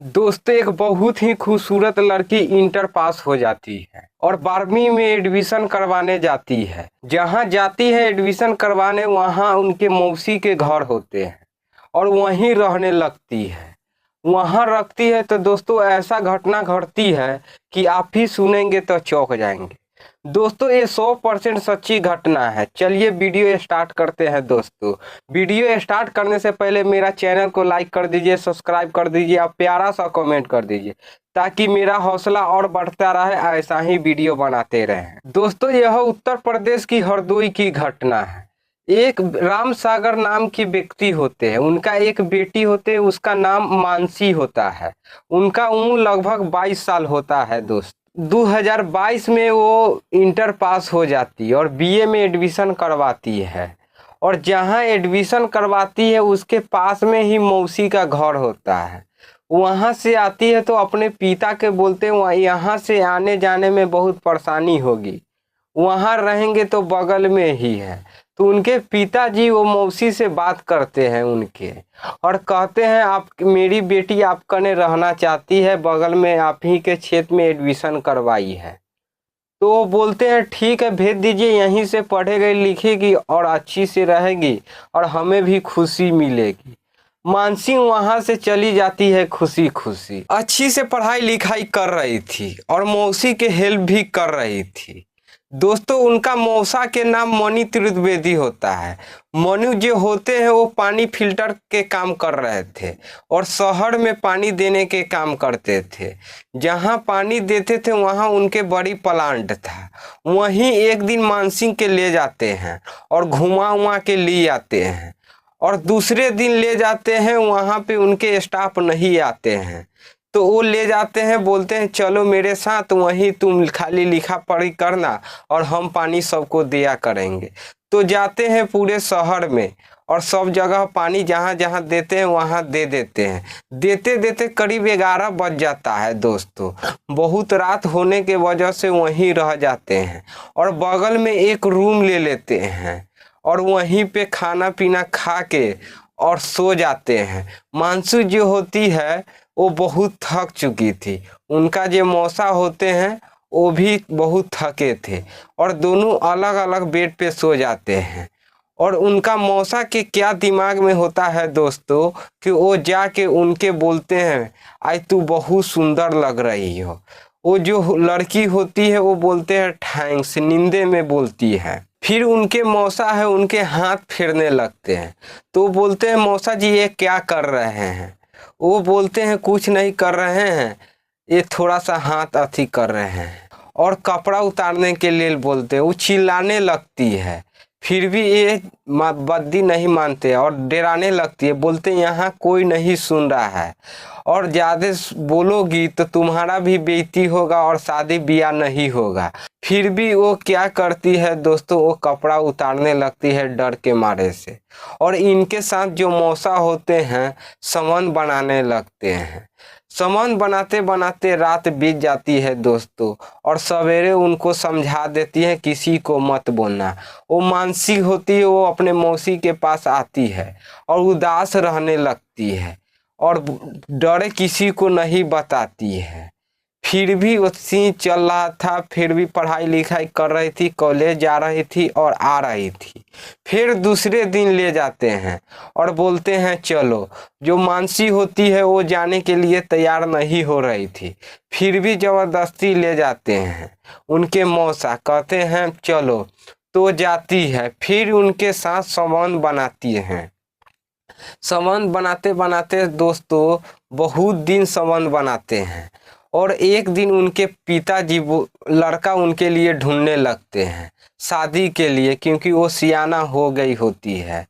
दोस्तों, एक बहुत ही खूबसूरत लड़की इंटर पास हो जाती है और 12वीं में एडमिशन करवाने जाती है। जहाँ जाती है एडमिशन करवाने, वहाँ उनके मौसी के घर होते हैं और वहीं रहने लगती है। वहाँ रखती है तो दोस्तों ऐसा घटना घटती है कि आप ही सुनेंगे तो चौंक जाएंगे। दोस्तों, ये 100% सच्ची घटना है। चलिए वीडियो स्टार्ट करते हैं। दोस्तों, वीडियो स्टार्ट करने से पहले मेरा चैनल को लाइक कर दीजिए, सब्सक्राइब कर दीजिए और प्यारा सा कमेंट कर दीजिए ताकि मेरा हौसला और बढ़ता रहे, ऐसा ही वीडियो बनाते रहें। दोस्तों, यह उत्तर प्रदेश की हरदोई की घटना है। एक राम सागर नाम की व्यक्ति होते हैं, उनका एक बेटी होते है, उसका नाम मानसी होता है। उनका उम्र लगभग 22 साल होता है। दोस्त 2022 में वो इंटर पास हो जाती है और बीए में एडमिशन करवाती है। और जहाँ एडमिशन करवाती है उसके पास में ही मौसी का घर होता है। वहाँ से आती है तो अपने पिता के बोलते हैं यहाँ से आने जाने में बहुत परेशानी होगी, वहाँ रहेंगे तो बगल में ही है। तो उनके पिताजी वो मौसी से बात करते हैं उनके और कहते हैं आप मेरी बेटी आपका ने रहना चाहती है, बगल में आप ही के क्षेत्र में एडमिशन करवाई है। तो वो बोलते हैं ठीक है, भेज दीजिए, यहीं से पढ़ेगी लिखेगी और अच्छी से रहेगी और हमें भी खुशी मिलेगी। मानसी वहां से चली जाती है खुशी खुशी। अच्छी से पढ़ाई लिखाई कर रही थी और मौसी के हेल्प भी कर रही थी। दोस्तों, उनका मौसा के नाम मणि त्रिवेदी होता है। मनु जो होते हैं वो पानी फिल्टर के काम कर रहे थे और शहर में पानी देने के काम करते थे। जहाँ पानी देते थे वहाँ उनके बड़ी प्लांट था। वहीं एक दिन मानसिंह के ले जाते हैं और घुमा उमा के ले आते हैं और दूसरे दिन ले जाते हैं, वहाँ पे उनके स्टाफ नहीं आते हैं तो वो ले जाते हैं, बोलते हैं चलो मेरे साथ, वहीं तुम खाली लिखा पढ़ी करना और हम पानी सबको दिया करेंगे। तो जाते हैं पूरे शहर में और सब जगह पानी जहाँ जहाँ देते हैं वहाँ दे देते हैं। देते देते करीब 11 बज जाता है। दोस्तों, बहुत रात होने के वजह से वहीं रह जाते हैं और बगल में एक रूम ले लेते हैं और वहीं पे खाना पीना खा के और सो जाते हैं। मानसू जो होती है वो बहुत थक चुकी थी। उनका जो मौसा होते हैं वो भी बहुत थके थे और दोनों अलग अलग बेड पे सो जाते हैं। और उनका मौसा के क्या दिमाग में होता है दोस्तों कि वो जाके उनके बोलते हैं आज तू बहुत सुंदर लग रही हो। वो जो लड़की होती है वो बोलते हैं थैंक्स, नींदे में बोलती है। फिर उनके मौसा है उनके हाथ फेरने लगते हैं तो बोलते हैं मौसा जी ये क्या कर रहे हैं। वो बोलते हैं कुछ नहीं कर रहे हैं, ये थोड़ा सा हाथ अथी कर रहे हैं और कपड़ा उतारने के लिए बोलते हैं। वो चिल्लाने लगती है, फिर भी ये बद्दी नहीं मानते और डराने लगती है। बोलते हैं यहाँ कोई नहीं सुन रहा है और ज़्यादा बोलोगी तो तुम्हारा भी बेइज्जती होगा और शादी ब्याह नहीं होगा। फिर भी वो क्या करती है दोस्तों, वो कपड़ा उतारने लगती है डर के मारे से। और इनके साथ जो मौसा होते हैं संबंध बनाने लगते हैं। संबंध बनाते बनाते रात बीत जाती है दोस्तों और सवेरे उनको समझा देती है किसी को मत बोलना। वो मानसी होती है, वो अपने मौसी के पास आती है और उदास रहने लगती है और डरे किसी को नहीं बताती है। फिर भी वो सीन चल रहा था, फिर भी पढ़ाई लिखाई कर रही थी, कॉलेज जा रही थी और आ रही थी। फिर दूसरे दिन ले जाते हैं और बोलते हैं चलो। जो मानसी होती है वो जाने के लिए तैयार नहीं हो रही थी, फिर भी जबरदस्ती ले जाते हैं। उनके मौसा कहते हैं चलो तो जाती है। फिर उनके साथ संबंध बनाती हैं। संबंध बनाते बनाते दोस्तों बहुत दिन संबंध बनाते हैं और एक दिन उनके पिताजी वो लड़का उनके लिए ढूंढने लगते हैं शादी के लिए, क्योंकि वो सियाना हो गई होती है।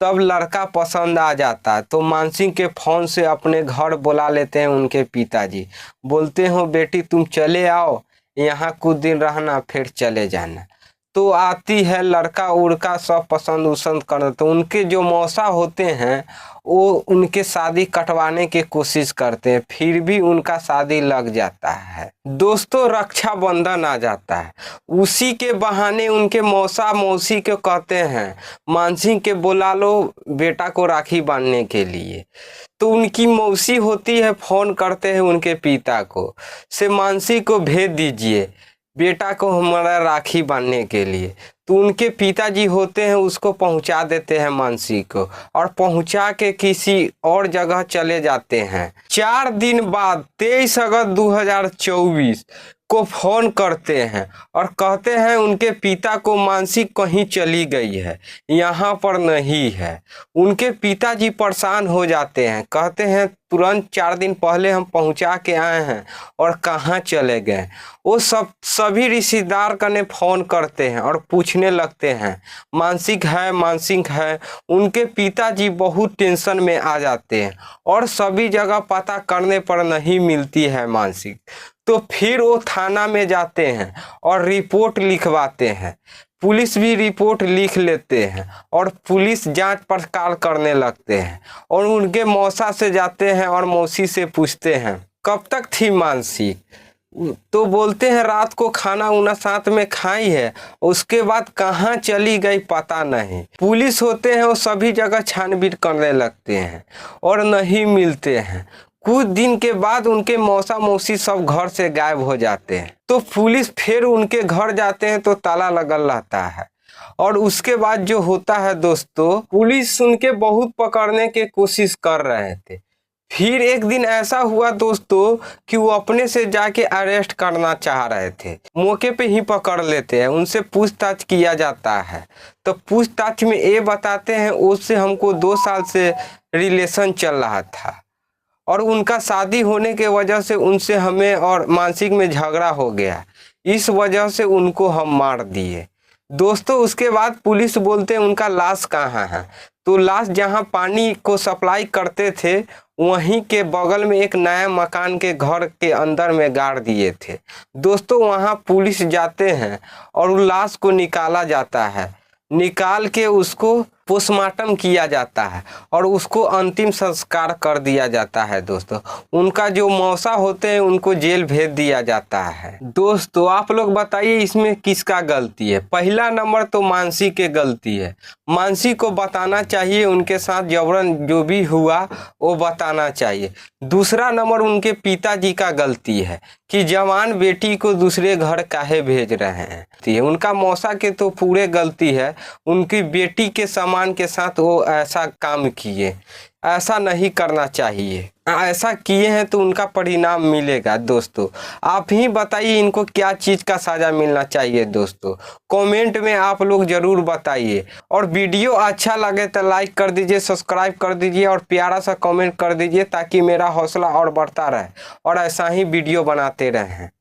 तब लड़का पसंद आ जाता है तो मानसिंह के फोन से अपने घर बुला लेते हैं उनके पिताजी। बोलते हो बेटी तुम चले आओ, यहाँ कुछ दिन रहना फिर चले जाना। तो आती है, लड़का उड़का सब पसंद उसंद कर। तो उनके जो मौसा होते हैं वो उनके शादी कटवाने की कोशिश करते हैं, फिर भी उनका शादी लग जाता है। दोस्तों रक्षाबंधन आ जाता है, उसी के बहाने उनके मौसा मौसी को कहते हैं मानसी के बुला लो बेटा को राखी बांधने के लिए। तो उनकी मौसी होती है, फोन करते हैं उनके पिता को से मानसी को भेज दीजिए बेटा को हमारा राखी बांधने के लिए। तो उनके पिताजी होते हैं उसको पहुंचा देते हैं मानसी को, और पहुंचा के किसी और जगह चले जाते हैं। 4 दिन बाद 23 अगस्त 2024 को फोन करते हैं और कहते हैं उनके पिता को मानसी कहीं चली गई है, यहाँ पर नहीं है। उनके पिताजी परेशान हो जाते हैं, कहते हैं तुरंत 4 दिन पहले हम पहुंचा के आए हैं और कहाँ चले गए। वो सभी रिश्तेदार कने फोन करते हैं और पूछने लगते हैं मानसिक है मानसिक है। उनके पिताजी बहुत टेंशन में आ जाते हैं और सभी जगह पता करने पर नहीं मिलती है मानसिक। तो फिर वो थाना में जाते हैं और रिपोर्ट लिखवाते हैं। पुलिस भी रिपोर्ट लिख लेते हैं और पुलिस जांच पड़ताल करने लगते हैं और उनके मौसा से जाते हैं और मौसी से पूछते हैं कब तक थी मानसी। तो बोलते हैं रात को खाना उना साथ में खाई है, उसके बाद कहाँ चली गई पता नहीं। पुलिस होते हैं वो सभी जगह छानबीन करने लगते हैं और नहीं मिलते हैं। कुछ दिन के बाद उनके मौसा मौसी सब घर से गायब हो जाते हैं। तो पुलिस फिर उनके घर जाते हैं तो ताला लगल रहता है। और उसके बाद जो होता है दोस्तों, पुलिस उनके बहुत पकड़ने की कोशिश कर रहे थे। फिर एक दिन ऐसा हुआ दोस्तों कि वो अपने से जाके अरेस्ट करना चाह रहे थे, मौके पे ही पकड़ लेते हैं। उनसे पूछताछ किया जाता है तो पूछताछ में ये बताते हैं उससे हमको 2 साल से रिलेशन चल रहा था और उनका शादी होने के वजह से उनसे हमें और मानसिक में झगड़ा हो गया, इस वजह से उनको हम मार दिए। दोस्तों उसके बाद पुलिस बोलते हैं उनका लाश कहाँ है। तो लाश जहाँ पानी को सप्लाई करते थे वहीं के बगल में एक नया मकान के घर के अंदर में गाड़ दिए थे। दोस्तों वहाँ पुलिस जाते हैं और लाश को निकाला जाता है, निकाल के उसको पोस्टमार्टम किया जाता है और उसको अंतिम संस्कार कर दिया जाता है। दोस्तों उनका जो मौसा होते हैं उनको जेल भेज दिया जाता है। दोस्तों आप लोग बताइए इसमें किसका गलती है। पहला नंबर तो मानसी के गलती है। मानसी को बताना चाहिए उनके साथ जबरन जो भी हुआ वो बताना चाहिए। दूसरा नंबर उनके पिताजी का गलती है कि जवान बेटी को दूसरे घर काहे भेज रहे हैं। उनका मौसा के तो पूरे गलती है, उनकी बेटी के सामान के साथ वो ऐसा काम किए, ऐसा नहीं करना चाहिए। ऐसा किए हैं तो उनका परिणाम मिलेगा। दोस्तों आप ही बताइए इनको क्या चीज़ का सज़ा मिलना चाहिए। दोस्तों कमेंट में आप लोग ज़रूर बताइए और वीडियो अच्छा लगे तो लाइक कर दीजिए, सब्सक्राइब कर दीजिए और प्यारा सा कमेंट कर दीजिए ताकि मेरा हौसला और बढ़ता रहे और ऐसा ही वीडियो बनाते रहें।